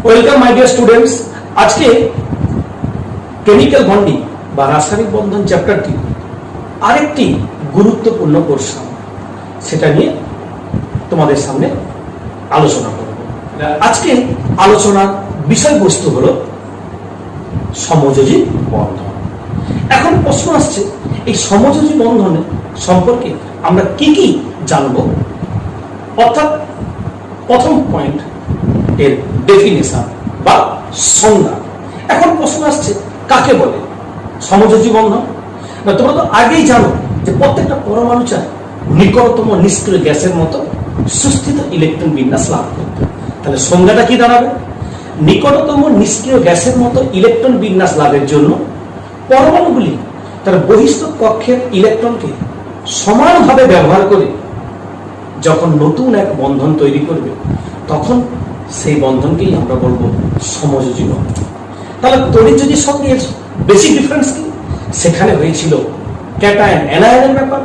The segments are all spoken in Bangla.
Welcome my dear students. আজকে কেমিক্যাল বন্ডিং বা রাসায়নিক বন্ধন চ্যাপ্টারটি আরেকটি গুরুত্বপূর্ণ পোরশন, সেটা নিয়ে তোমাদের সামনে আলোচনা করব। আজকে আলোচনার বিষয়বস্তু হলো সমযোজী বন্ধন। এখন প্রশ্ন আসছে, এই সমযোজী বন্ধন সম্পর্কে আমরা কি কি জানব, অর্থাৎ প্রথম পয়েন্ট এর ডেফিনেশন বা সংজ্ঞা। এখন প্রশ্ন আসছে, কাকে বলে সমযোজী বন্ধন? না, তোমরা তো আগেই জানো যে প্রত্যেকটা পরমাণু চায় নিকটতম নিষ্ক্রিয় গ্যাসের মতো সুস্থিত ইলেকট্রন বিন্যাস লাভ করতে। তাহলে সংজ্ঞাটা কি দাঁড়াবে? নিকটতম নিষ্ক্রিয় গ্যাসের মতো ইলেকট্রন বিন্যাস লাভের জন্য পরমাণুগুলি তার বহিস্থ কক্ষের ইলেকট্রনকে সমানভাবে ব্যবহার করে যখন নতুন এক বন্ধন তৈরি করবে, তখন সেই বন্ধনকেই আমরা বলবো সমযোজী বন্ধন। তাহলে তড়িৎযোজীর সঙ্গে বেসিক ডিফারেন্স কি? সেখানে হয়েছিল ক্যাটায়ন অ্যানায়নের ব্যাপার,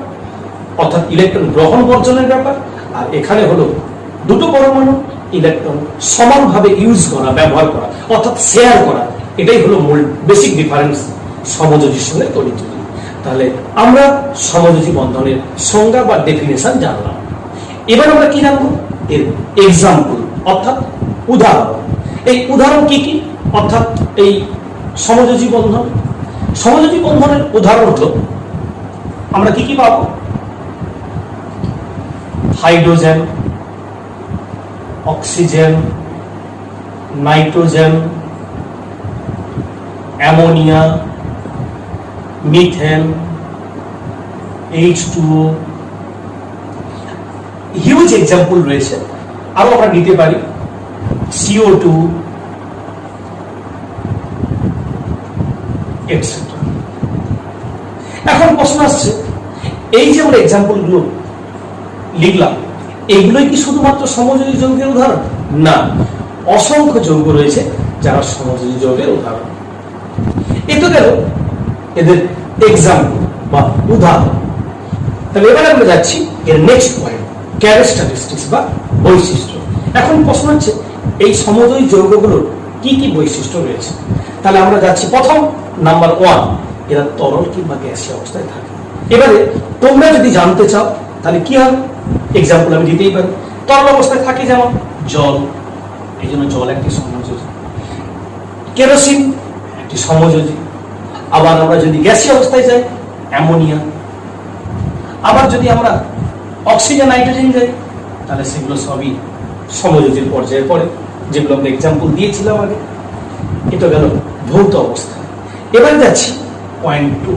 অর্থাৎ ইলেকট্রন গ্রহণ বর্জনের ব্যাপার, আর এখানে হলো দুটো পরমাণু ইলেকট্রন সমানভাবে ইউজ করা, ব্যবহার করা, অর্থাৎ শেয়ার করা। এটাই হলো মূল বেসিক ডিফারেন্স সমযোজীর সঙ্গে তড়িৎযোজী। তাহলে আমরা সমযোজী বন্ধনের সংজ্ঞা বা ডেফিনেশন জানলাম। এবার আমরা কি জানবো? এর এক্সাম্পল, অর্থাৎ উদাহরণ। এই উদাহরণ কি কি? অর্থাৎ এই সমযোজী বন্ধন, সমযোজী বন্ধনের উদাহরণ হলো আমরা কি কি পাবো? Hydrogen, oxygen, nitrogen, ammonia, methane, H2O। Huge example রয়েছে, আরো আমরা নিতে পারি CO2 এটসেট্রা। এখন প্রশ্ন আসছে, এই যে আমরা এক্সাম্পল গুলো লিখলাম, এগুলোই কি শুধুমাত্র সমযোজী যৌগের উদাহরণ? না, অসংখ্য যৌগ রয়েছে যারা সমযোজী যৌগের উদাহরণ। এ তো গেল এদের এক্সাম্পল বা উদাহরণ। তাহলে এবারে আমরা যাচ্ছি এর নেক্সট পয়েন্ট, ক্যারেক্টারিস্টিক্স বা বৈশিষ্ট্য। এখন প্রশ্ন হচ্ছে, এই সমযোজী যৌগগুলোর কি কি বৈশিষ্ট্য রয়েছে? তাহলে আমরা যাচ্ছি প্রথম নাম্বার 1, এরা তরল কিংবা গ্যাসীয় অবস্থায় থাকে। এবারে তোমরা যদি জানতে চাও তাহলে কি হবে, এক্সাম্পল আমি দিতেই পারি। তরল অবস্থায় থাকে যেমন জল, এই জন্য জল একটি সমযোজী। কেরোসিন একটি সমযোজী। আবার আমরা যদি গ্যাসীয় অবস্থায় যাই, অ্যামোনিয়া। আবার যদি আমরা অক্সিজেন, নাইট্রোজেন যাই, তাহলে সেগুলো সবই সমযোজীর পর্যায়ে পড়ে, যেগুলো আমরা এক্সাম্পল দিয়েছিলাম আগে। এটা গেল ভৌত অবস্থা। এবার যাচ্ছি পয়েন্ট 2,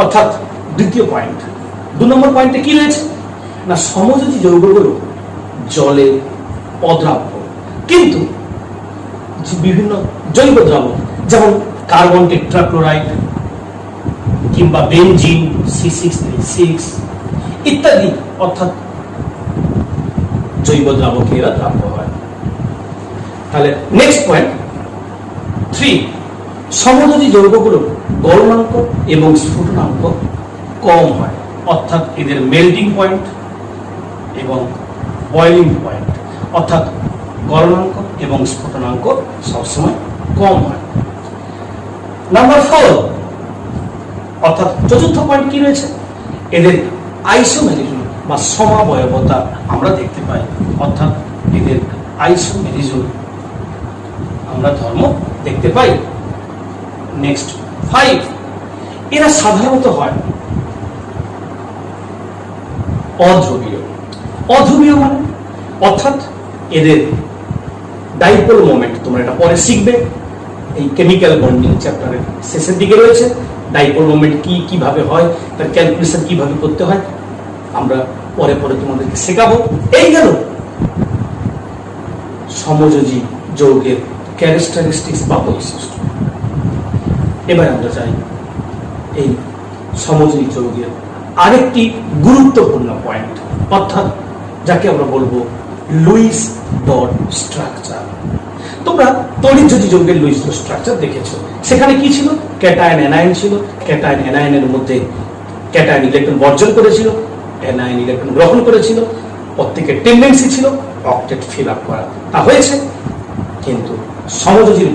অর্থাৎ দ্বিতীয় পয়েন্ট। 2 নম্বর পয়েন্টে কি রয়েছে না, সমযোজী যৌগগুলো জলে অদ্রাব্য, কিন্তু বিভিন্ন জৈব দ্রাবক যেমন কার্বন টেট্রাক্লোরাইড কিংবা বেনজিন C6H6 ইত্যাদি, অর্থাৎ জৈব দ্রাবকে এরা দ্রাব্য হয়। তাহলে নেক্সট পয়েন্ট 3, সমযোজী যৌগগুলো গলনাঙ্ক এবং স্ফুটনাঙ্ক কম হয়, অর্থাৎ এদের মেল্টিং পয়েন্ট এবং বয়লিং পয়েন্ট, অর্থাৎ গলনাঙ্ক এবং স্ফুটনাঙ্ক সবসময় কম হয়। নাম্বার 4, অর্থাৎ চতুর্থ পয়েন্ট কি রয়েছে, এদের আইসোমেরিজম বা সমাবয়বতা আমরা দেখতে পাই, অর্থাৎ এদের আইসোমেরিজম আমরা ধর্ম দেখতে পাই। নেক্সট 5, এরা সাধারণত হয় অধ্রুবীয়। অধ্রুবীয় মানে অর্থাৎ এদের ডাইপোল মোমেন্ট, তোমরা এটা পরে শিখবে, এই কেমিক্যাল বন্ডিং চ্যাপ্টারের শেষের দিকে রয়েছে। ডাইপোল মোমেন্ট কি, কিভাবে হয়, তার ক্যালকুলেশন কিভাবে করতে হয়, আমরা পরে পরে তোমাদেরকে শেখাবো। এই গেল সমযোজী যৌগের ক্যারেক্টারিস্টিক্স বা বৈশিষ্ট্য। এবার আমরা চাই এই সমযোজী যৌগের আরেকটি গুরুত্বপূর্ণ পয়েন্ট, অর্থাৎ যাকে আমরা বলবো লুইস ডট স্ট্রাকচার। তোমরা তড়িৎযোজী যৌগের লুইস ডট স্ট্রাকচার দেখেছো। সেখানে কি ছিল? ক্যাটায়ন অ্যানায়ন ছিল। ক্যাটায়ন অ্যানায়নের মধ্যে ক্যাটায়ন ইলেকট্রন বর্জন করেছিল, অ্যানায়ন ইলেকট্রন গ্রহণ করেছিল। প্রত্যেকের টেন্ডেন্সি ছিল অক্টেট ফিল আপ করা। তা হয়েছে কিন্তু সমযোজীর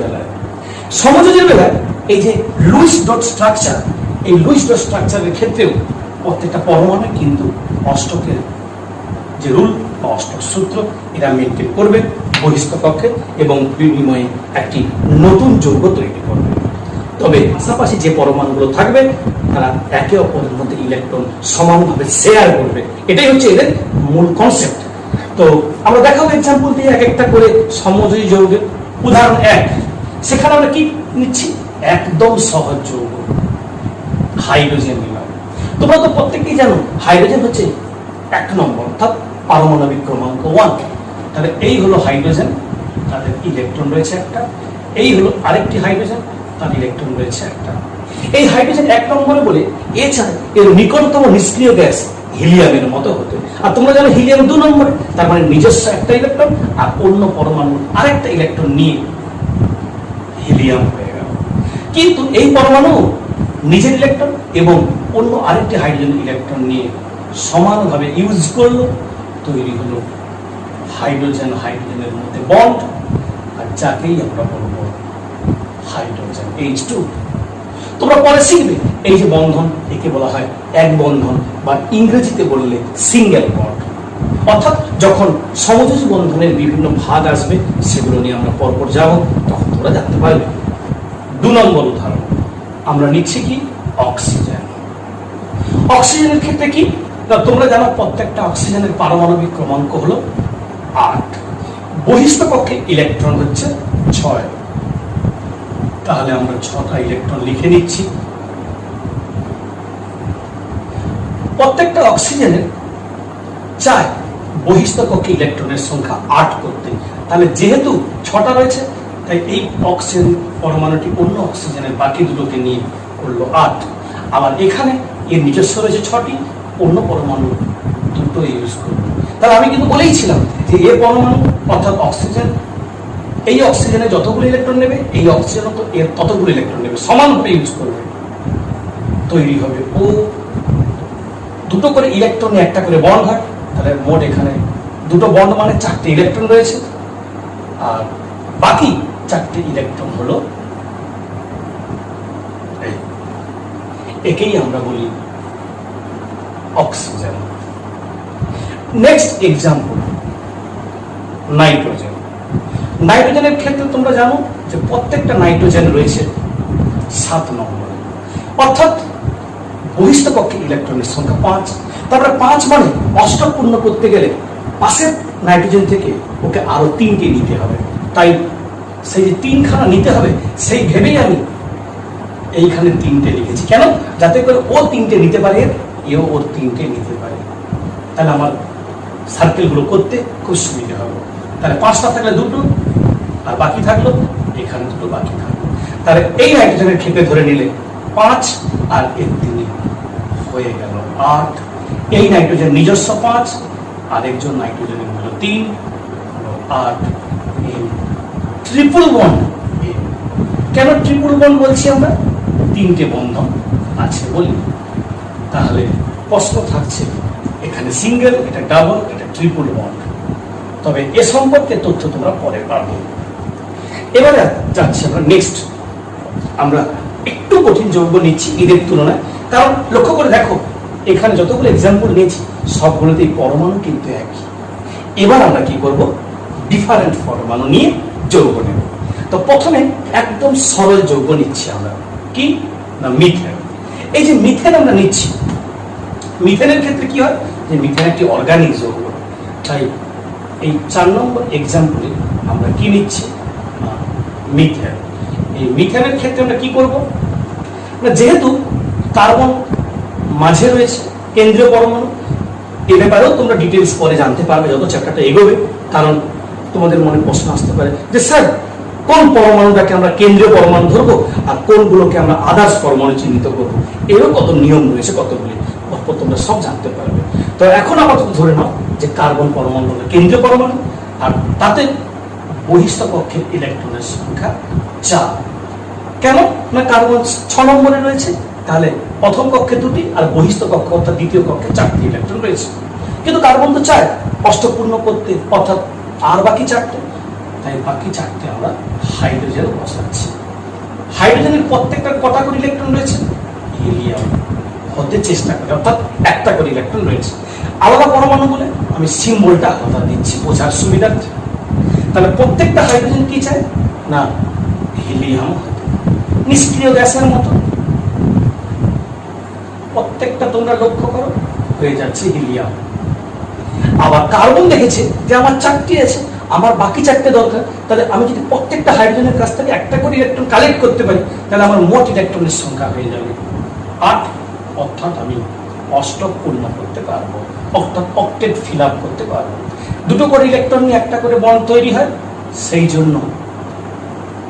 বেলায় এই যে লুইস ডট স্ট্রাকচার, এই লুইস ডট স্ট্রাকচারের ক্ষেত্রেও প্রত্যেকটা পরমাণু কিন্তু অষ্টকের যে রুল বা অষ্টক সূত্র এরা মেনটেন করবে বহিস্থ কক্ষে এবং বিনিময়ে একটি নতুন যৌগ তৈরি করবে। তবে পাশাপাশি যে পরমাণুগুলো থাকবে তারা একে অপরের মধ্যে ইলেকট্রন সমানভাবে শেয়ার করবে, এটাই হচ্ছে এদের মূল কনসেপ্ট। তো আমরা দেখাবো এক্সাম্পল দিয়ে এক একটা করে সমযোজী যৌগের। উদাহরণ 1, সেখানে আমরা কি নিচ্ছি? একদম সহজ যৌগ হাইড্রোজেন নিলাম। তোমরা তো প্রত্যেকেই জানো হাইড্রোজেন হচ্ছে 1 নম্বর, অর্থাৎ পারমাণবিক ক্রমাঙ্ক 1। তাহলে এই হলো হাইড্রোজেন, তাদের ইলেকট্রন রয়েছে একটা। এই হলো আরেকটি হাইড্রোজেন, তার ইলেকট্রন রয়েছে একটা। এই হাইড্রোজেন 1 নম্বরে বলে এছাড়া এর নিকটতম নিষ্ক্রিয় গ্যাস হিলিয়ামের মতো হতে। আর তোমরা জানো হিলিয়াম 2 নম্বরে, তার মানে নিজস্ব একটা ইলেকট্রন আর অন্য পরমাণু আরেকটা ইলেকট্রন নিয়ে হিলিয়াম হয়ে গেল। কিন্তু এই পরমাণু নিজের ইলেকট্রন এবং অন্য আরেকটি হাইড্রোজেন ইলেকট্রন নিয়ে সমানভাবে ইউজ করলো, তৈরি হলো হাইড্রোজেনের মধ্যে বন্ড, আর যাকেই আমরা বলবো হাইড্রোজেন H2। তোমরা পরে শিখবে এই যে বন্ধন, একে বলা হয় এক বন্ধন বা ইংরেজিতে বললে সিঙ্গেল বন্ড। অর্থাৎ যখন সমযোজী বন্ধনের বিভিন্ন ভাগ আসবে সেগুলো নিয়ে আমরা পরপর যাব, তখন তোমরা জানতে পারবে। 2 নম্বর উদাহরণ আমরা নিচ্ছি কি? অক্সিজেন। অক্সিজেনের ক্ষেত্রে কি না, তোমরা জানো প্রত্যেকটা অক্সিজেনের পারমাণবিক ক্রমাঙ্ক হলো 8, বহিস্থ কক্ষে ইলেকট্রন হচ্ছে 6। তাহলে আমরা 6টা ইলেকট্রন লিখে নিচ্ছি। প্রত্যেকটা অক্সিজেনের চায় বহিস্থ কক্ষে ইলেকট্রনের সংখ্যা 8 করতে। তাহলে যেহেতু 6টা রয়েছে, তাই এই অক্সিজেন পরমাণুটি অন্য অক্সিজেনের বাকি দুটোকে নিয়ে করলো 8। আবার এখানে এর নিজস্ব রয়েছে 6টি, অন্য পরমাণু দুটো ইউজ করবে। তাহলে আমি কিন্তু বলেইছিলাম যে এ পরমাণু অর্থাৎ অক্সিজেন, এই অক্সিজেনে যতগুলো ইলেকট্রন নেবে এই অক্সিজেনও তো এর ততগুলো ইলেকট্রন নেবে, সমানভাবে ইউজ করবে। তৈরি হবে ও, দুটো করে ইলেকট্রনে একটা করে বন্ড হয়। তাহলে মোট এখানে দুটো বন্ড মানে 4টে ইলেকট্রন রয়েছে, আর বাকি 4টে ইলেকট্রন হলো একেই আমরা বলি অক্সিজেন। Next example nitrogen. নাইট্রোজেনের ক্ষেত্রে তোমরা জানো যে প্রত্যেকটা নাইট্রোজেন রয়েছে 7 নম্বরে, অর্থাৎ বহিস্থ কক্ষে ইলেকট্রনের সংখ্যা 5। তারপরে 5 মানে অষ্টক পূর্ণ করতে গেলে পাশের নাইট্রোজেন থেকে ওকে আরো 3টে নিতে হবে। তাই সেই যে 3খানা নিতে হবে সেই ভেবেই আমি এইখানে 3টে লিখেছি। কেন? যাতে করে ও 3টে নিতে পারে, এও ওর 3টে নিতে পারে। তাহলে আমার সার্কেলগুলো করতে খুব সুবিধা হবে। তাহলে 5টা থাকলে 2টো, আর বাকি থাকলো এখানে 2টো বাকি থাকলো। তাহলে এই নাইট্রোজেনের ক্ষেত্রে ধরে নিলে 5 আর এর 3 হয়ে গেল 8। এই নাইট্রোজেন নিজস্ব 5, আরেকজন নাইট্রোজেনের হলো 3, হলো 8। Triple bond. কেন ট্রিপল বন্ড বলছি আমরা? 3টে বন্ধন আছে বলি। তাহলে প্রশ্ন থাকছে এখানে সিঙ্গেল, এটা ডাবল, এটা ট্রিপল বন্ড। তবে এ সম্পর্কে তথ্য তোমরা পরে পাবে। এবারে যাচ্ছি আমরা নেক্সট। আমরা একটু কঠিন যৌগ নিচ্ছি এদের তুলনায়, কারণ লক্ষ্য করে দেখো এখানে যতগুলো এক্সাম্পল নিয়েছি সবগুলোতেই পরমাণু কিন্তু একই। এবার আমরা কি করব? ডিফারেন্ট পরমাণু নিয়ে যৌগ নেব। তো প্রথমে একদম সরল যৌগ নিচ্ছি আমরা, কি না মিথেন। এই যে মিথেন আমরা নিচ্ছি, মিথেনের ক্ষেত্রে কি হয় যে মিথেন একটি অর্গানিক যৌগ। তাই এই 4 নম্বর এক্সাম্পলে আমরা কি নিচ্ছি? মিথেন। এই মিথেনের ক্ষেত্রে আমরা কি করব না, যেহেতু কার্বন মাঝে রয়েছে কেন্দ্রীয় পরমাণু, এ ব্যাপারেও তোমরা ডিটেলস পরে জানতে পারবে যত চ্যাপ্টারটা এগোবে। কারণ তোমাদের মনে প্রশ্ন আসতে পারে যে স্যার কোন পরমাণুটাকে আমরা কেন্দ্রীয় পরমাণু ধরবো আর কোনগুলোকে আমরা আদার্স পরমাণু চিহ্নিত করবো, এরও কত নিয়ম রয়েছে, কতগুলি তোমরা সব জানতে পারবে। তো এখন আপাতত ধরে নাও যে কার্বন পরমাণু হলো কেন্দ্রীয় পরমাণু, আর তাতে বহিস্থ কক্ষের ইলেকট্রনের সংখ্যা 4। কেন না কার্বন 6 নম্বরে রয়েছে, তাহলে প্রথম কক্ষে 2টি আর বহিস্থ কক্ষে অর্থাৎ দ্বিতীয় কক্ষে 4টি ইলেকট্রন রয়েছে। কিন্তু কার্বন তো চায় অষ্টক পূর্ণ করতে, অর্থাৎ আর বাকি 4টে। তাই বাকি চারটে আমরা হাইড্রোজেন বসাচ্ছি। হাইড্রোজেনের প্রত্যেকটা কটা করে ইলেকট্রন রয়েছে? হিলিয়াম হতে চেষ্টা করে, অর্থাৎ একটা করে ইলেকট্রন রয়েছে। আলাদা পরমাণু বলে আমি সিম্বলটা আলাদা দিচ্ছি বোঝার সুবিধার্থে। তাহলে প্রত্যেকটা হাইড্রোজেন কি চায় না হিলিয়াম, নিষ্ক্রিয় গ্যাসের মতো প্রত্যেকটা তোমরা লক্ষ্য করো হয়ে যাচ্ছে হিলিয়াম। আবার কার্বন দেখেছে যে আমার চারটি আছে, আমার বাকি চারটে দরকার, তাহলে আমি যদি প্রত্যেকটা হাইড্রোজেনের কাছ থেকে একটা করে ইলেকট্রন কালেক্ট করতে পারি তাহলে আমার মোট ইলেকট্রনের সংখ্যা হয়ে যাবে 8, অর্থাৎ আমি অষ্টক পূর্ণ করতে পারবো, অর্থাৎ অক্টেট ফিল আপ করতে পারবো। দুটো করে ইলেকট্রন নিয়ে একটা করে বন্ড তৈরি হয়, সেই জন্য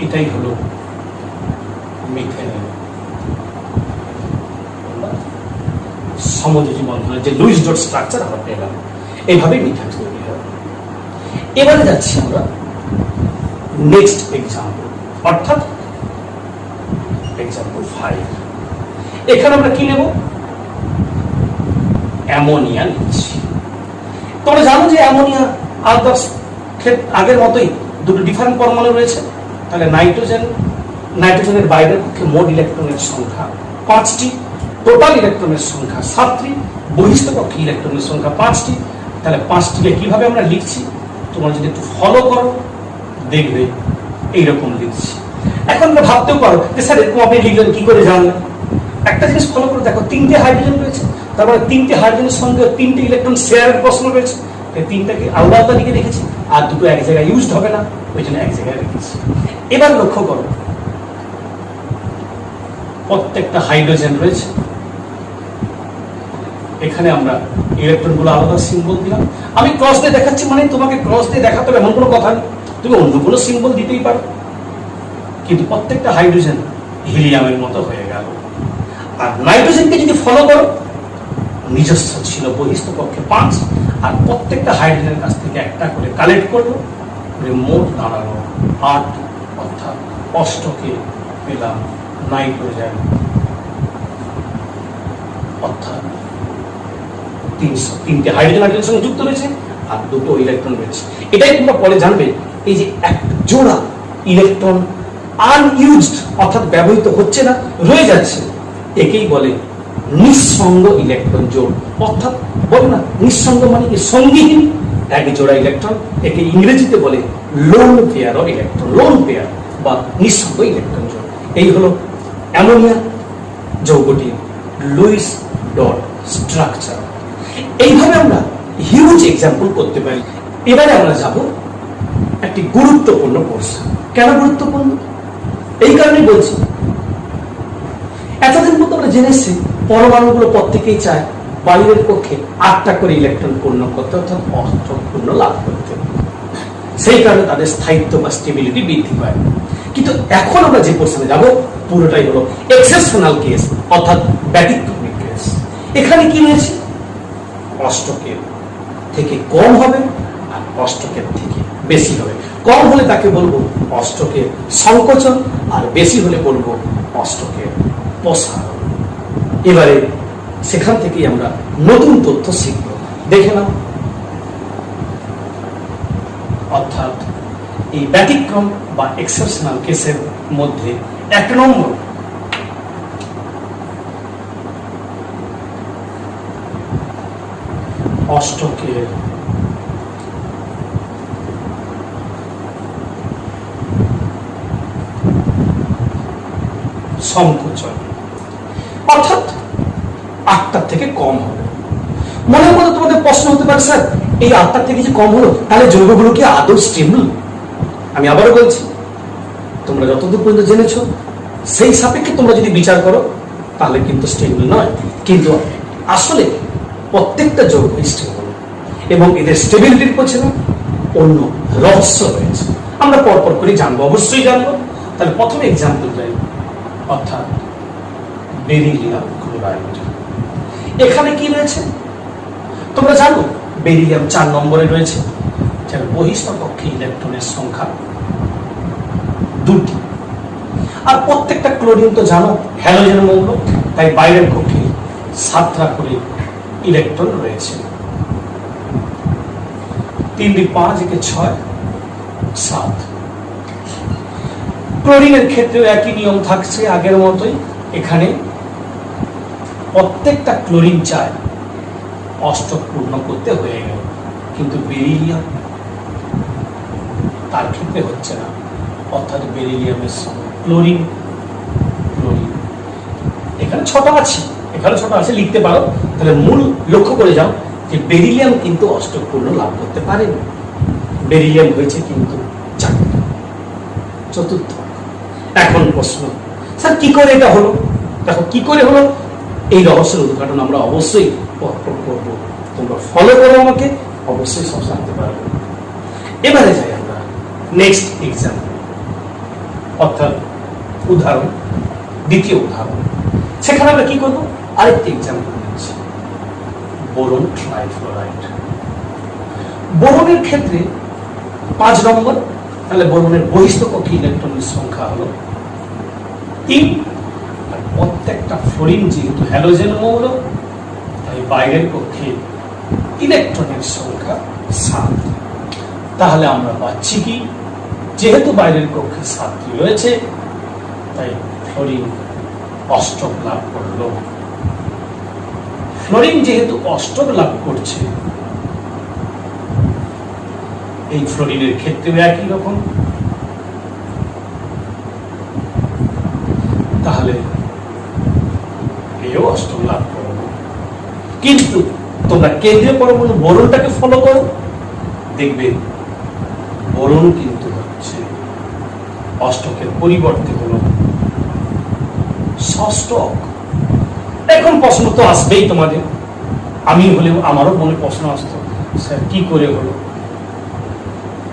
এটাই হলো মিথেনের সমযোজী বন্ধনের যে লুইস ডট স্ট্রাকচার আমরা পেলাম, এইভাবেই মিথেন তৈরি হয়। এবারে যাচ্ছি আমরা নেক্সট এক্সাম্পল, অর্থাৎ এক্সাম্পল 5। এখানে আমরা কি নেব? অ্যামোনিয়া নিচ্ছি। তোমরা জানো যে অ্যামোনিয়া আদার্স আগের মতোই দুটো ডিফারেন্ট পরমাণু রয়েছে। তাহলে নাইট্রোজেনের বাইরের পক্ষে মোট ইলেকট্রনের সংখ্যা 5টি, টোটাল ইলেকট্রনের সংখ্যা 7টি, বহিস্থ পক্ষে ইলেকট্রনের সংখ্যা 5টি। তাহলে 5টিকে কিভাবে আমরা লিখছি তোমরা যদি একটু ফলো করো দেখবে এইরকম লিখছি। এখন আমরা ভাবতেও পারো যে স্যার এরকম আপনি লিখলেন কি করে জানলেন? একটা জিনিস ফলো করে দেখো, 3টে হাইড্রোজেন রয়েছে, তারপরে 3টে হাইড্রোজেনের সঙ্গে 3টে ইলেকট্রন শেয়ারের প্রশ্ন রয়েছে। তাই 3টাকে আলাদা আলাদা লিখে রেখেছি, আর দুটো এক জায়গায় ইউজড হবে না, ওই জন্য এক জায়গায় রেখেছি। এবার লক্ষ্য করো প্রত্যেকটা হাইড্রোজেন রয়েছে, এখানে আমরা ইলেকট্রনগুলো আলাদা সিম্বল দিলাম। আমি ক্রস দিয়ে দেখাচ্ছি মানে তোমাকে ক্রস দিয়ে দেখাতে হবে এমন কোনো কথা নেই, তুমি অন্য কোনো সিম্বল দিতেই পারো, কিন্তু প্রত্যেকটা হাইড্রোজেন হিলিয়ামের মতো হয়ে গেল। আর নাইট্রোজেনকে যদি ফলো করো, নিজস্ব ছিল বহিস্থ পক্ষে 5, আর প্রত্যেকটা হাইড্রোজেনের কাছ থেকে একটা করে কালেক্ট করলো, মোট দাঁড়ালো 8, অর্থাৎ অষ্টকে পেলাম নাইট্রোজেন, অর্থাৎ 3টে হাইড্রোজেন হাইড্রোজেনের সঙ্গে যুক্ত রয়েছে আর দুটো ইলেকট্রন রয়েছে। এটাই তোমরা পরে জানবে, এই যে এক জোড়া ইলেকট্রন আনইউজড অর্থাৎ ব্যবহৃত হচ্ছে না, রয়ে যাচ্ছে, একেই বলে নিঃসঙ্গ ইলেকট্রন জোড়। অর্থাৎ বলে না নিঃসঙ্গ মানে কি সঙ্গীহীন এক জোড়া ইলেকট্রন, একে ইংরেজিতে বলে lone pair of electron, lone pair বা নিঃসঙ্গ ইলেকট্রন জোড়। এই হলো অ্যামোনিয়া যৌগটির লুইস ডট স্ট্রাকচার। এইভাবে আমরা হিউজ এক্সাম্পল করতে পারি। এবারে আমরা যাব একটি গুরুত্বপূর্ণ কোর্স। কেন গুরুত্বপূর্ণ? এই কারণে বলছি, এতদিন পর্যন্ত আমরা জেনেছি পরমাণুগুলো প্রত্যেকেই চায় বাইরের পক্ষে 8টা করে ইলেকট্রন পূর্ণ করতে, অর্থাৎ অষ্টক পূর্ণ লাভ করতে। সেই কারণে তাদের স্থায়িত্ব বা স্টেবিলিটি বৃদ্ধি পায়। কিন্তু এখন আমরা যে কোর্সে যাব পুরোটাই হলো এক্সেপশনাল কেস, অর্থাৎ ব্যতিক্রমিক কেস। এখানে কি রয়েছে? অষ্টকের থেকে কম হবে আর অষ্টকের থেকে বেশি হবে। কম হলে তাকে বলবো অষ্টকের সংকোচন, আর বেশি হলে বলবো অষ্টকের প্রসারণ। এবারে সেখান থেকেই আমরা নতুন তথ্য শিখব, দেখে নাও। অর্থাৎ এই ব্যতিক্রম বা এক্সেপশনাল কেসের মধ্যে 1 নম্বর, অষ্টকের সংকোচন, অর্থাৎ 8টার থেকে কম হবে। মনে মনে তোমাদের প্রশ্ন হতে পারে, স্যার এই 8টার থেকে যে কম হলো তাহলে যৌগগুলো কি আদৌ স্টেবল? আমি আবারও বলছি, তোমরা যতদূর পর্যন্ত জেনেছো সেই সাপেক্ষে তোমরা যদি বিচার করো তাহলে কিন্তু স্টেবল নয়। কিন্তু আসলে প্রত্যেকটা যৌগ স্টেবল, এবং এদের স্টেবিলিটির পেছনে অন্য রহস্য রয়েছে। আমরা পরপর করে জানবো, অবশ্যই জানবো। তাহলে প্রথমে এক্সাম্পল যাই, অর্থাৎ বেরিলিয়াম ক্লোরাইড। এখানে কি রয়েছে তোমরা জানো? বেরিলিয়াম 4 নম্বরে রয়েছে, যার বহিস্থ কক্ষে ইলেকট্রনের সংখ্যা 2টি। আর প্রত্যেকটা ক্লোরিন তো জানো হ্যালোজেন মৌল, তাই বাইরের কক্ষে 7টা করে ইলেকট্রন রয়েছে। 3 × 5 = 6, 7। ক্লোরিনের ক্ষেত্রেও একই নিয়ম থাকছে আগের মতোই। এখানে প্রত্যেকটা ক্লোরিন চায় অষ্টক পূর্ণ করতে হয়ে গেল, কিন্তু বেরিলিয়াম তার ক্ষেত্রে হচ্ছে না। অর্থাৎ বেরিলিয়ামের সঙ্গে ক্লোরিন ক্লোরিন এখানে ছটা আছে, এখানে ছটা আছে, লিখতে পারো। তাহলে মূল লক্ষ্য করে যাও যে বেরিলিয়াম কিন্তু অষ্টক পূর্ণ লাভ করতে পারেনি, বেরিলিয়াম হয়েছে কিন্তু চারটা, চতুর্থ। এখন প্রশ্ন, স্যার কি করে এটা হলো? দেখো কি করে হলো, এই রহস্যের উদ্ঘাটন আমরা অবশ্যই করবো। তোমরা ফলো করো আমাকে, অবশ্যই সব জানতে পারবে। এবারে যাই আমরা নেক্সট এক্সাম্পল, অর্থাৎ উদাহরণ, দ্বিতীয় উদাহরণ। সেখানে আমরা কি করবো, আরেকটি এক্সাম্পল নিচ্ছি, বোরন ট্রাইফ্লোরাইড। বোরনের ক্ষেত্রে 5 নম্বর, তাহলে বোরনের বহিস্থকক্ষী ইলেকট্রনের সংখ্যা হলো 3। আর প্রত্যেকটা ফ্লোরিন যেহেতু হ্যালোজেন মৌল, তাই বাইরের কক্ষে ইলেকট্রনের সংখ্যা 7। তাহলে আমরা পাচ্ছি কি, যেহেতু বাইরের কক্ষে 7টি রয়েছে, তাই ফ্লোরিন অষ্টক লাভ করল। ফ্লোরিন যেহেতু অষ্টক লাভ করছে, এই ফ্লোরিনের ক্ষেত্রে একই রকম। তাহলে এও অষ্টক লাভ করবে, কিন্তু তোমরা কেন্দ্রীয় পরমাণু বোরনটাকে ফলো করো, দেখবে বোরন কিন্তু হচ্ছে অষ্টকের পরিবর্তে হলো ষষ্ঠক। এখন প্রশ্ন তো আসবেই তোমাদের, আমি হলেও আমারও মনে প্রশ্ন আসতো, স্যার কি করে হলো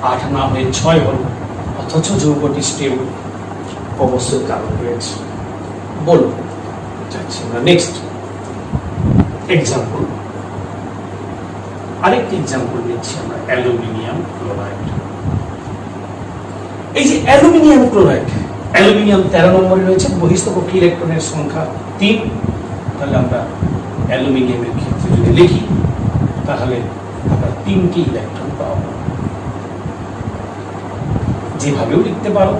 8 না হয়ে 6 হলো, অথচ যৌগটি স্টেবল? অবশ্যই কারণ রয়েছে, বলো। যাচ্ছি আমরা নেক্সট এক্সাম্পল, আরেকটি এক্সাম্পল নিচ্ছি আমরা, অ্যালুমিনিয়াম ক্লোরাইড। এই যে অ্যালুমিনিয়াম ক্লোরাইড, অ্যালুমিনিয়াম 13 নম্বরে রয়েছে, বহিস্থকক্ষী ইলেকট্রনের সংখ্যা 3। তাহলে আমরা অ্যালুমিনিয়ামের ক্ষেত্রে যদি লিখি, তাহলে আমরা 3টি ইলেকট্রন পাবো। যেভাবেও লিখতে পারো,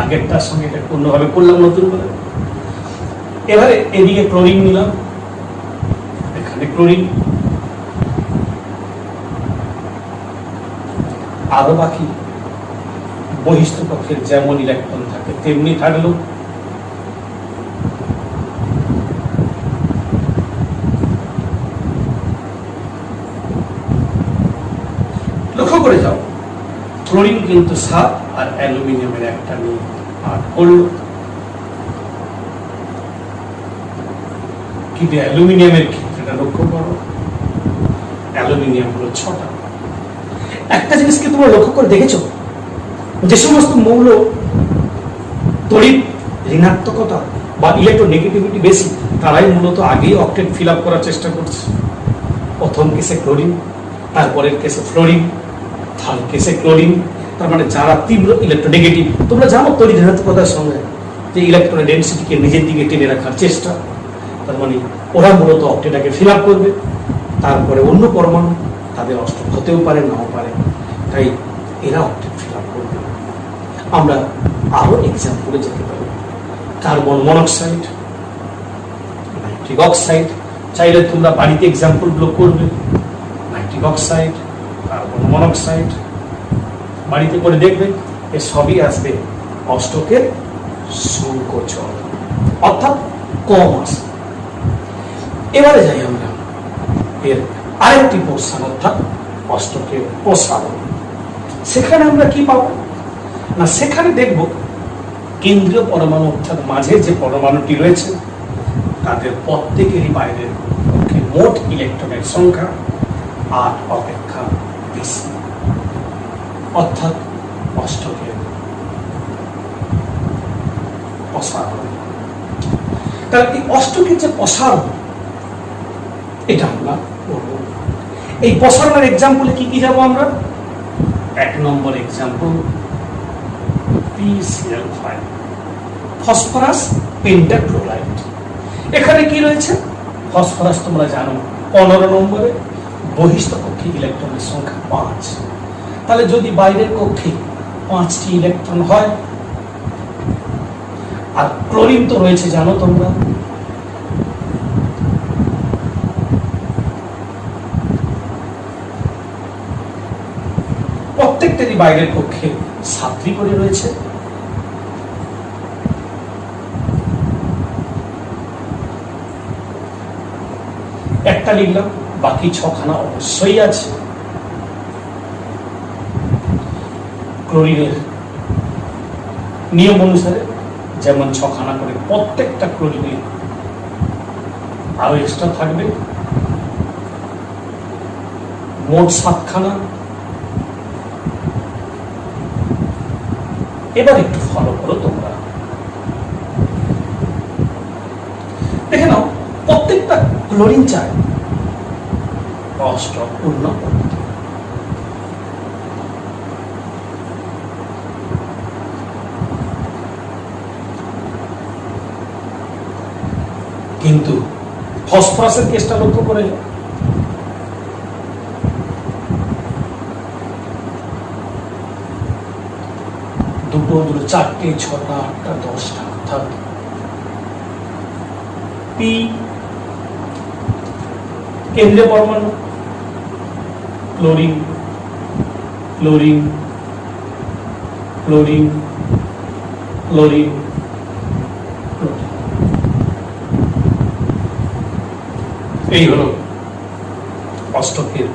আগেরটার সঙ্গে এটা অন্যভাবে করলাম নতুন করে। এবারে এদিকে ক্লোরিন নিলাম, এখানে ক্লোরিন, আরো বাকি বহিস্থ কক্ষের যেমন ইলেকট্রন থাকে তেমনি থাকলো। লক্ষ্য করে যাও, ক্লোরিন কিন্তু 7 আর অ্যালুমিনিয়ামের একটা নিয়ে 8 করলো, কিন্তু অ্যালুমিনিয়ামের ক্ষেত্রেটা লক্ষ্য করো, অ্যালুমিনিয়াম হলো 6টা। একটা জিনিসকে তোমরা লক্ষ্য করে দেখেছো, যে সমস্ত মৌল তড়িৎ ঋণাত্মকতা বা ইলেকট্রোনেগেটিভিটি বেশি, তারাই মূলত আগেই অক্টেট ফিল আপ করার চেষ্টা করছে। প্রথম কেসে ক্লোরিন, তারপরের কেসে ফ্লোরিন, থার্ড কেসে ক্লোরিন। তার মানে যারা তীব্র ইলেকট্রোনেগেটিভ, তোমরা জানো তড়িৎ ঋণাত্মকতার সঙ্গে যে ইলেকট্রনের ডেনসিটিকে নিজের দিকে টেনে রাখার চেষ্টা, তার মানে ওরা মূলত অক্টেটাকে ফিল আপ করবে। তারপরে অন্য পরমাণু তাদের অষ্টক হতেও পারে, নাও পারে, তাই এরা অক্টেট ফিল আপ করবে। আমরা আরো এক্সাম্পলে যেতে পারি, কার্বন মনোক্সাইড, নাইট্রিক অক্সাইড। চাইলে তোমরা বাড়িতে এক্সাম্পল গুলো করবে, নাইট্রিক অক্সাইড, কার্বন মনোক্সাইড, বাড়িতে করে দেখবে, এ সবই আসবে অষ্টকের সংকোচন, অর্থাৎ কম আসবে। এবারে যাই আমরা এর আরেকটি পোর্শন, অর্থাৎ অষ্টকের প্রসারণ। সেখানে আমরা কি পাবো না, সেখানে দেখব কেন্দ্রীয় পরমাণু, অর্থাৎ মাঝে যে পরমাণুটি রয়েছে তাদের প্রত্যেকেরই বাইরের পক্ষে মোট ইলেকট্রনের সংখ্যা 8 অপেক্ষা বেশি, অর্থাৎ অষ্টকের প্রসারণ। তাহলে এই অষ্টকের যে প্রসারণ, এটা আমরা করব। এই প্রসারণের এক্সাম্পলে কি কি যাব আমরা? 1 নম্বর এক্সাম্পল, PCl5, ফসফরাস পেন্টাক্লোরাইড। এখানে কি রয়েছে? ফসফরাস তোমরা জানো 15 নম্বরে, বহিস্থ কক্ষে ইলেকট্রনের সংখ্যা 5। তাহলে যদি বাইরের কক্ষে 5টি ইলেকট্রন হয়। আর ক্লোরিন তো রয়েছে জানো তোমরা, প্রত্যেকটারই বাইরের কক্ষে 7টি করে রয়েছে। একটা লিখলাম, বাকি 6খানা অবশ্যই আছে। ক্লোরিনের নিয়ম অনুসারে যেমন 6খানা করে প্রত্যেকটা ক্লোরিনে আরো এক্সট্রা থাকবে, মোট 7খানা। এবার একটু ফলো করো তোমরা, দেখে নাও প্রত্যেকটা ক্লোরিন চায় অষ্টক পূর্ণ করতে। কিন্তু ফসফরাসের কেসটা লক্ষ্য করে দুটো, 4টে, 6টা, 8টা, 10টা, অর্থাৎ পি কেন্দ্রীয় পরমাণু, chlorine chlorine chlorine chlorine chlorine, এই হলো অষ্টকের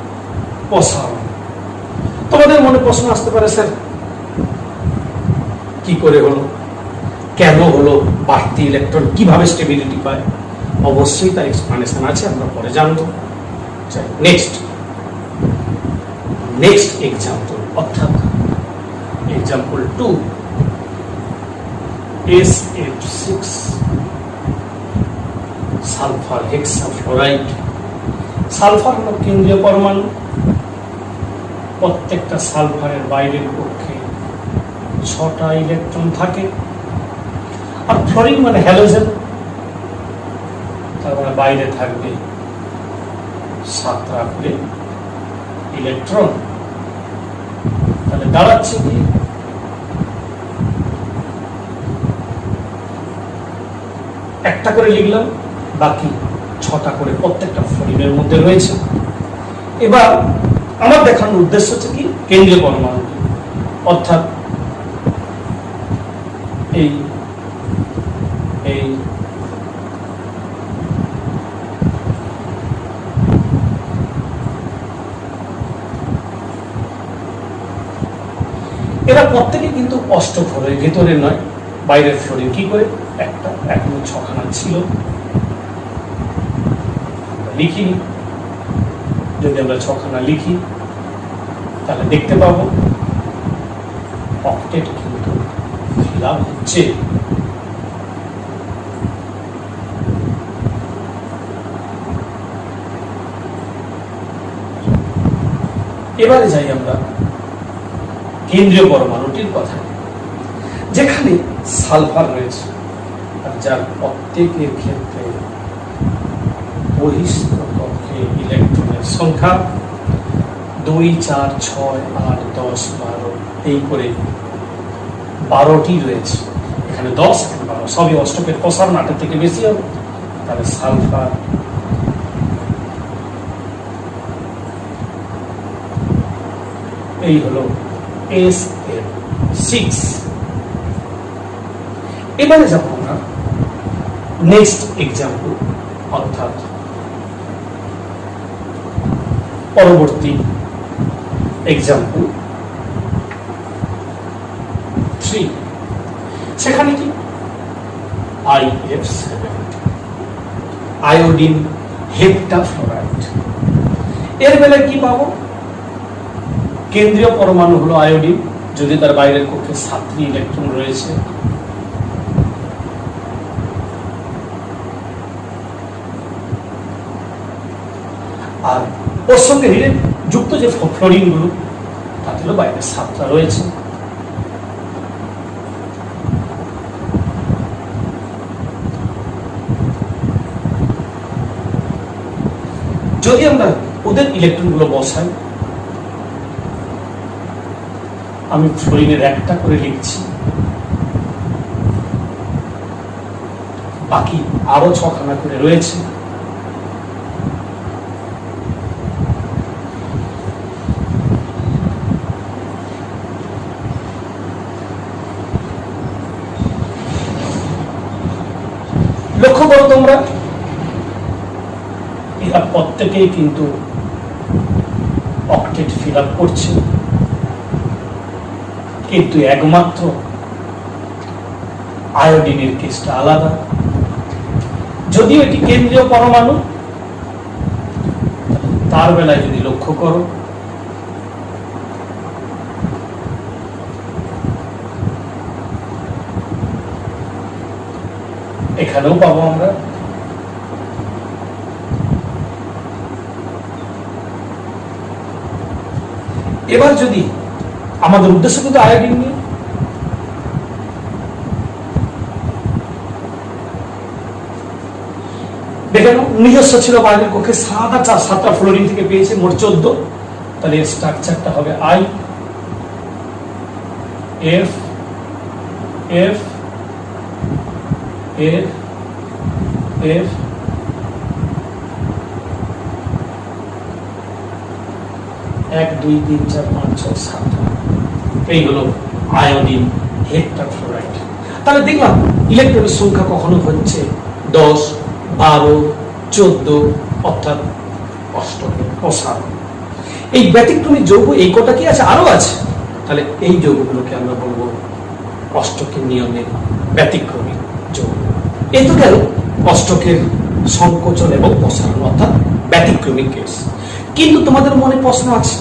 প্রসারণ। তোমাদের মনে প্রশ্ন আসতে পারে, স্যার কি করে হলো, কেন হলো, বাড়তি ইলেকট্রন কিভাবে স্টেবিলিটি পায়? অবশ্যই তার এক্সপ্লানেশন আছে, আমরা পরে জানবো। নেক্সট এক্সাম্পল, অর্থাৎ example 2, SF6 sulphur hexafluoride. Sulphur হলো কেন্দ্রীয় পরমাণু, প্রত্যেকটা সালফারের বাইরের কক্ষে 6টা ইলেকট্রন থাকে। আর ফ্লোরিন মানে হ্যালোজেন, তার মানে বাইরে থাকবে 7টা করে ইলেকট্রন। তাহলে দাঁড়াচ্ছে কি, একটা করে লিখলাম, বাকি 6টা করে প্রত্যেকটা ফ্লোরিনের মধ্যে রয়েছে। এবার আমার দেখানোর উদ্দেশ্য হচ্ছে কি, কেন্দ্রীয় পরমাণু, অর্থাৎ এই এই এরা প্রত্যেকে কিন্তু অষ্টক ফ্লোরের ভেতরে নয়, বাইরের ফ্লোরিন। কি করে? একটা, এখনো 6খানা ছিল, লিখিনি। যদি আমরা 6খানা লিখি তাহলে দেখতে পাবো অক্টেট কিন্তু ফিল আপ হচ্ছে। এবারে যাই আমরা কেন্দ্রীয় পরমাণুটির কথা, যেখানে সালফার রয়েছে, আর যার প্রত্যেকের ক্ষেত্রে বহিস্থ কক্ষে ইলেকট্রনের সংখ্যা 2, 4, 6, 8, 10, 12, এই করে 12টি রয়েছে। এখানে 10, এখানে 12, সবই অষ্টকের প্রসারণ 8 থেকে বেশি হবে। তাহলে সালফার এই হলো SF6। এবারে যাব আমরা নেক্সট এক্সাম্পল, অর্থাৎ পরবর্তী এক্সাম্পল 3। সেখানে কি IF7 আয়োডিন হেপ্টাফ্লোরাইড। এর বেলায় কি পাবো? কেন্দ্রীয় পরমাণু হলো আয়োডিন, যদি তার বাইরের কক্ষে 7টি ইলেকট্রন রয়েছে। আর ওর সঙ্গে যুক্ত যে ফ্লোরিন গুলো, তাদেরও বাইরে 7টা রয়েছে। যদি আমরা ওদের ইলেকট্রন গুলো বসাই, আমি ফ্লোরিনের একটা করে লিখছি, বাকি আরো 6খানা করে রয়েছে। লক্ষ্য করো তোমরা, এরা প্রত্যেকেই কিন্তু অক্টেট ফিল আপ করছে, কিন্তু একমাত্র আয়োডিনের কেসটা আলাদা। যদিও এটি কেন্দ্রীয় পরমাণু, তার বেলায় যদি লক্ষ্য করো এখানেও পাবো আমরা এবার যদি আমাদের উদ্দেশ্য কিন্তু আয়োডিন নিয়ে, দেখেন নিজস্ব ছিল বাইরের কক্ষে 7টা ফ্লোরিন থেকে পেয়েছে মোট 14। তাহলে এর স্ট্রাকচারটা হবে I F F F F 1 2 3 4 5 6 7। এই হলো আয়োডিন হেক্টাফ্লোরাইড। তাহলে দেখলাম ইলেকট্রনের সংখ্যা কখনো হচ্ছে 10 12 14, অর্থাৎ অষ্টকে প্রসারণ। এই ব্যতিক্রমী যৌগ এই কটা কি আছে? আরো আছে। তাহলে এই যৌগগুলোকে আমরা বলবো অষ্টকের নিয়মের ব্যতিক্রমী যৌগ। এই তো গেল অষ্টকের সংকোচন এবং প্রসারণ, অর্থাৎ ব্যতিক্রমী কেস। কিন্তু তোমাদের মনে প্রশ্ন আছে,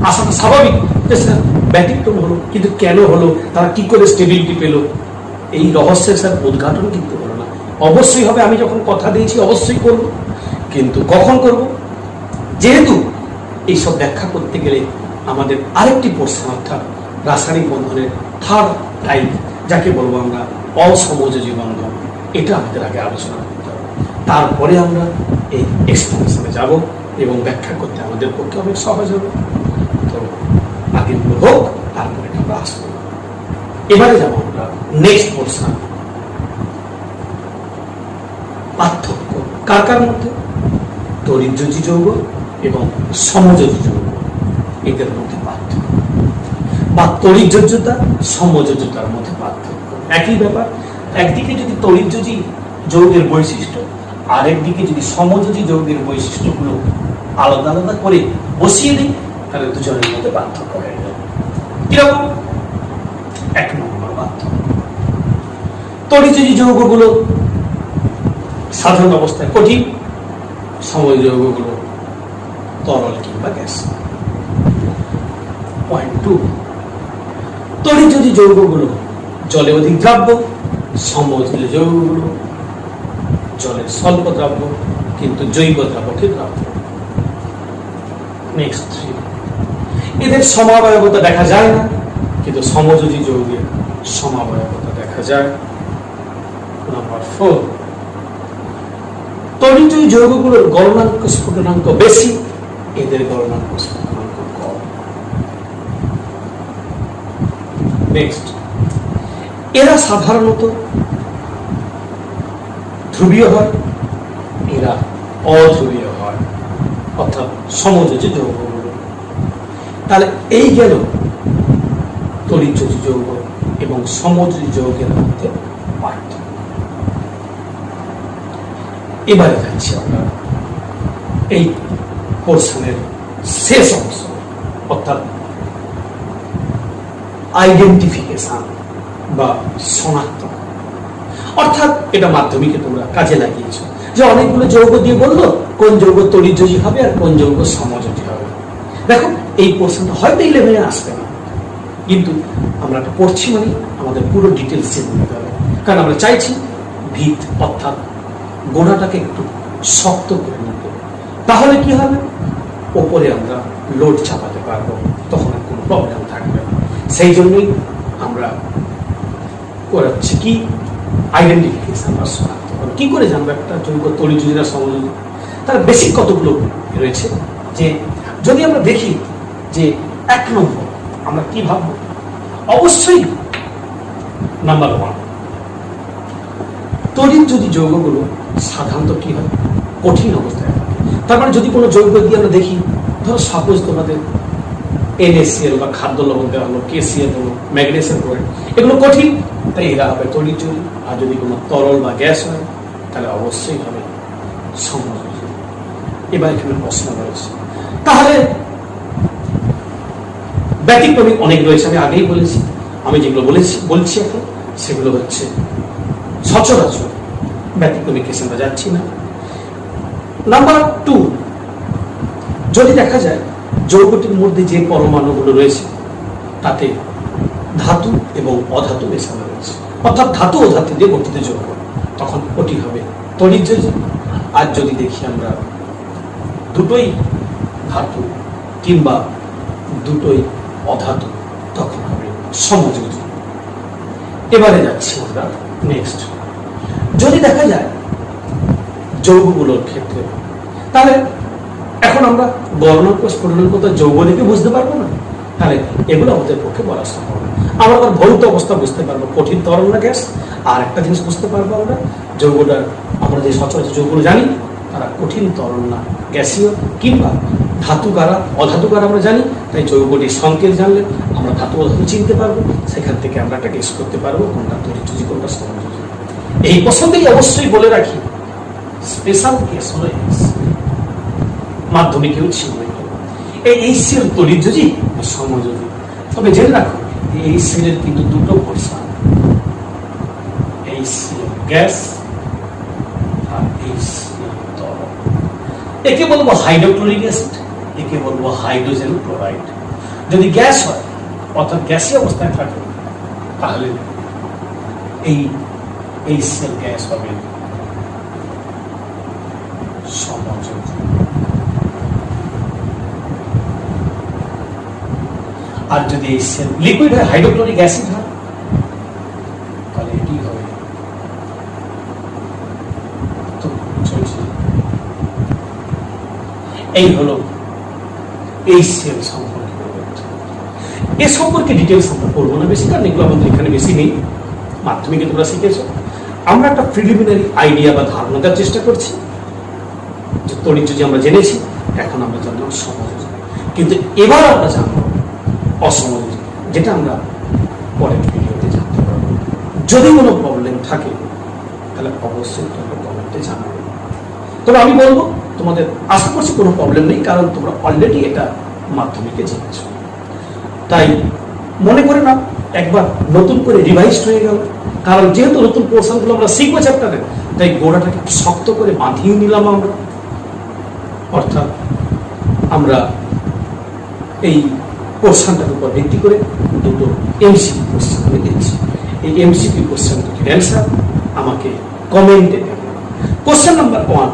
আসাটা স্বাভাবিক যে স্যার ব্যতিক্রম হলো, কিন্তু কেন হলো, তারা কি করে স্টেবিলিটি পেল? এই রহস্যের স্যার উদ্ঘাটন কিন্তু হলো না। অবশ্যই হবে, আমি যখন কথা দিয়েছি অবশ্যই করব, কিন্তু কখন করব? যেহেতু এইসব ব্যাখ্যা করতে গেলে আমাদের আরেকটি পোর্শন, অর্থাৎ রাসায়নিক বন্ধনের থার্ড টাইপ, যাকে বলবো আমরা অসমযোজী বন্ধন, এটা আমাদের আগে আলোচনা করতে হবে। তারপরে আমরা এই এক্সপ্লেনেশনে যাব এবং ব্যাখ্যা করতে আমাদের পক্ষে অনেক সহজ হবে। তো আগে হোক, তারপরে আমরা আসবো। এবারে যাবো আমরা নেক্সট পোর্শন, পার্থক্য কার কার মধ্যে? তড়িৎযোজী যৌগ এবং সমযোজী যৌগ, এদের মধ্যে পার্থক্য, বা তড়িৎযোজ্যতা সমযোজ্যতার মধ্যে পার্থক্য। একই ব্যাপার, একদিকে যদি তড়িৎযোজী যৌগের বৈশিষ্ট্য, আরেকদিকে যদি সমযোজী যৌগের বৈশিষ্ট্যগুলো আলাদা আলাদা করে বসিয়ে দিই, তাহলে দুজনের মধ্যে পার্থক্য হয়ে যাবে। কিরকম? 1 নম্বর পার্থক্য, তড়িৎযোজী যৌগগুলো সাধারণ অবস্থায় কঠিন, সমযোজী যৌগগুলো তরল কিংবা গ্যাস। পয়েন্ট 2, তড়িৎযোজী যৌগগুলো জলে অধিক দ্রাব্য, সমযোজী যৌগগুলো জলের স্বল্প দ্রাব্য কিন্তু জৈব দ্রাবকে দ্রাব্য। নেক্সট 3, এদের সমাবয়বতা দেখা যায় না, কিন্তু সমযোজী যৌগের সমাবয়বতা দেখা যায়। নাম্বার 4, তড়িৎযোজী যৌগগুলোর গলনাঙ্ক স্ফুটনাঙ্ক বেশি, এদের গলনাঙ্ক স্ফুটনাঙ্ক কম। নেক্সট, এরা সাধারণত ধ্রুবীয় হয়, এরা অধ্রুবীয় হয়, অর্থাৎ সমযোজী যৌগগুলো। তাহলে এই গেল তড়িৎযোজী যৌগ এবং সমযোজী যৌগের মধ্যে পার্থক্য। এবারে যাচ্ছি আমরা এই পোর্শনের শেষ অংশ, অর্থাৎ আইডেন্টিফিকেশন বা শনাক্ত। অর্থাৎ এটা মাধ্যমিকে তোমরা কাজে লাগিয়েছো, যে অনেকগুলো যৌগ দিয়ে বললো কোন যৌগ তড়িৎযোজী হবে আর কোন যৌগ সমযোজী হবে। দেখো এই পোর্শনটা হয়তো 11-এ আসবে না, কিন্তু আমরা এটা পড়ছি মানে আমাদের পুরো ডিটেলস জেনে নিতে হবে, কারণ আমরা চাইছি ভিত অর্থাৎ গোড়াটাকে একটু শক্ত করে নিতে। তাহলে কি হবে? ওপরে আমরা লোড চাপাতে পারবো, তখন আর কোনো প্রবলেম থাকবে না। সেই জন্যই আমরা করাচ্ছি কি আইডেন্টিফিকেশন বা শনাক্তকরণ। কি করে জানবো একটা যৌগ তড়িৎযোজী না সমযোজী? তার বেসিক কতগুলো রয়েছে, যে যদি আমরা দেখি যে 1 নম্বর, আমরা কি ভাববো অবশ্যই নাম্বার 1, তড়িৎ যদি যৌগগুলো সাধারণত কি হয়, কঠিন অবস্থায় থাকে। তার মানে যদি কোনো যৌগ দিয়ে আমরা দেখি, ধরো সাপোজ তোমাদের NaCl বা খাদ্য লবণ দেওয়া হলো, KCl হলো, ম্যাগনেসিয়াম ক্লোরাইড, এগুলো কঠিন, তাই এরা হবে তড়িৎ যৌগ। আর যদি কোনো তরল বা গ্যাস হয় তাহলে অবশ্যই হবে সমযোজী। এবার এখানে প্রশ্ন রয়েছে, তাহলে ব্যতিক্রমী অনেক রয়েছে, আমি আগেই বলেছি। আমি যেগুলো বলছি এখন সেগুলো হচ্ছে সচরাচর, ব্যতিক্রমী কেসে আমরা যাচ্ছি না। নাম্বার 2, যদি দেখা যায় যৌগটির মধ্যে যে পরমাণুগুলো রয়েছে তাতে ধাতু এবং অধাতু মেশানো রয়েছে, অর্থাৎ ধাতু ও ধাতু দিয়ে গঠিত যৌগ, তখন ওটি হবে তড়িৎ যৌগ। আর যদি দেখি আমরা দুটোই ধাতু কিংবা দুটোই অধাতু, তখন হবে সমযোজী। এবারে যাচ্ছি আমরা নেক্সট। যদি দেখা যায় যৌগগুলোর ক্ষেত্রে, তাহলে এখন আমরা বর্ণাঙ্ক স্ফুটনাঙ্ক তো যৌগ দেখে বুঝতে পারবো না, তাহলে এগুলো আমাদের পক্ষে বলা সম্ভব না। আমরা আবার ভৌত অবস্থা বুঝতে পারবো, কঠিন তরল না গ্যাস। আর একটা জিনিস বুঝতে পারবো আমরা, যৌগটা আমরা যে সচরাচর যৌগগুলো জানি তারা কঠিন তরল না গ্যাসীয়, কিংবা ধাতু কারা অধাতু কারা আমরা জানি। তাই যৌগটির সংকেত জানলে আমরা ধাতু অধাতু চিনতে পারবো, সেখান থেকে আমরা একটা গেস করতে পারবো কোনটা তড়িৎ কোনটা সমযোজী। এই প্রসঙ্গেই অবশ্যই বলে রাখি, স্পেশাল কেস হলো মাধ্যমিকেও ছিল এই HCl তড়িৎযোজী বা সমযোজী। তবে জেনে রাখো এই HCl এর কিন্তু দুটো পোর্শন, HCl গ্যাস আর HCl তরল। একে বলবো হাইড্রোক্লোরিক অ্যাসিড, একে বলবো হাইড্রোজেন ক্লোরাইড। যদি গ্যাস হয় অর্থাৎ গ্যাসীয় অবস্থায় থাকে, তাহলে এই HCl গ্যাস হবে সমযোজী। আর যদি HCl লিকুইড হয়, হাইড্রোক্লোরিক অ্যাসিড হয়, তাহলে এটি হবে এই হলো HCl সম্পর্কে। এ সম্পর্কে ডিটেলস আমরা পড়বো না বেশি, কারণ এগুলো আমাদের এখানে বেশি নেই, মাধ্যমিকে তোমরা শিখেছো। আমরা একটা প্রিলিমিনারি আইডিয়া বা ধারণা দেওয়ার চেষ্টা করছি যে তড়িৎ যদি আমরা জেনেছি, এখন আমরা জানলাম সমযোজী, কিন্তু এবার আমরা জানবো অসমযোজী, যেটা আমরা পরের ভিডিওতে জানতে পারবো। যদি কোনো প্রবলেম থাকে তাহলে অবশ্যই তোমরা কমেন্টে জানাবে। তবে আমি বলবো তোমাদের আশা করছি কোনো প্রবলেম নেই, কারণ তোমরা অলরেডি এটা মাধ্যমিকে জেনেছো। তাই মনে করে না একবার নতুন করে রিভাইজ হয়ে গেল, কারণ যেহেতু নতুন পোর্শনগুলো আমরা শিখবো চ্যাপ্টারে, তাই গোড়াটাকে শক্ত করে বাঁধিয়ে নিলাম আমরা। অর্থাৎ আমরা এই কোশ্চেনটার উপর ভিত্তি করে দুটো MCQ কোশ্চেন আমি দিচ্ছি। এই MCQ কোশ্চেনটির অ্যান্সার আমাকে কমেন্টে দেবেন। কোশ্চেন নাম্বার 1,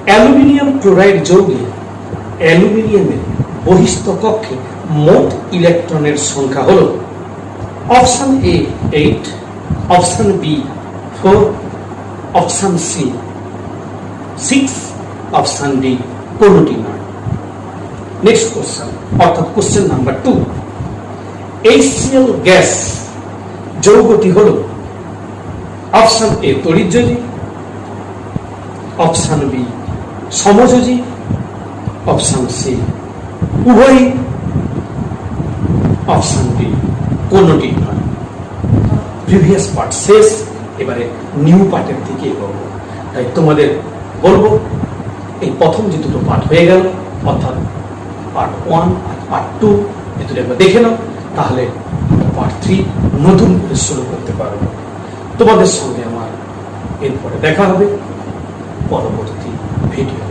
অ্যালুমিনিয়াম ক্লোরাইড যৌগে অ্যালুমিনিয়ামের বহিস্থ কক্ষে মোট ইলেকট্রনের সংখ্যা হলো option A 8, option B 4, option C 6, option D কোনটি নয়। নেক্সট কোশ্চেন, অর্থাৎ কোশ্চেন নাম্বার 2, HCl গ্যাস যৌগটি হলো অপশন A তড়িৎযোজী, অপশন B সমযোজী, অপশন C উভয়ই, অপশন D কোনটি নয়। প্রিভিয়াস পার্ট শেষ, এবারে নিউ পার্টের দিকে এগোবো। তাই তোমাদের বলবো এই প্রথম যে দুটো পার্ট হয়ে গেল, অর্থাৎ পার্ট 1 আর পার্ট 2, এই দুটো একবার দেখে নাও, তাহলে পার্ট 3 নতুন করে শুরু করতে পারবো। তোমাদের সঙ্গে আমার এরপরে দেখা হবে পরবর্তী ভিডিও।